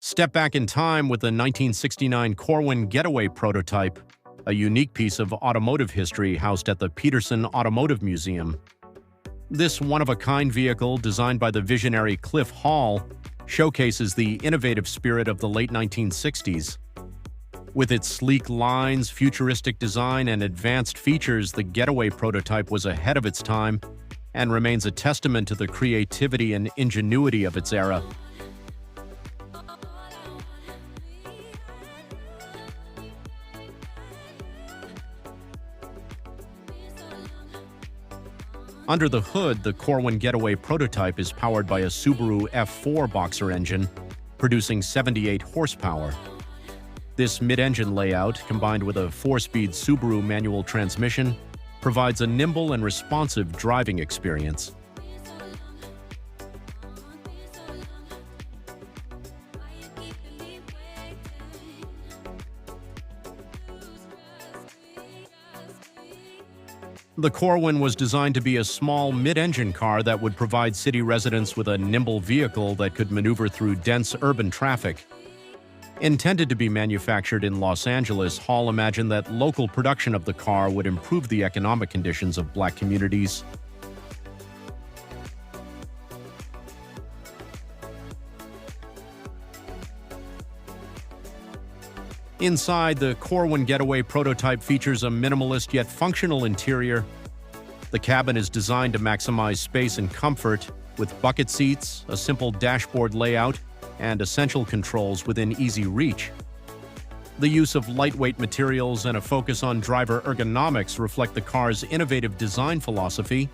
Step back in time with the 1969 Corwin Getaway Prototype, a unique piece of automotive history housed at the Petersen Automotive Museum. This one-of-a-kind vehicle, designed by the visionary Cliff Hall, showcases the innovative spirit of the late 1960s. With its sleek lines, futuristic design, and advanced features, the Getaway Prototype was ahead of its time and remains a testament to the creativity and ingenuity of its era. Under the hood, the Corwin Getaway Prototype is powered by a Subaru F4 boxer engine, producing 78 horsepower. This mid-engine layout, combined with a 4-speed Subaru manual transmission, provides a nimble and responsive driving experience. The Corwin was designed to be a small mid-engine car that would provide city residents with a nimble vehicle that could maneuver through dense urban traffic. Intended to be manufactured in Los Angeles, Hall imagined that local production of the car would improve the economic conditions of Black communities. Inside, the Corwin Getaway Prototype features a minimalist yet functional interior. The cabin is designed to maximize space and comfort, with bucket seats, a simple dashboard layout, and essential controls within easy reach. The use of lightweight materials and a focus on driver ergonomics reflect the car's innovative design philosophy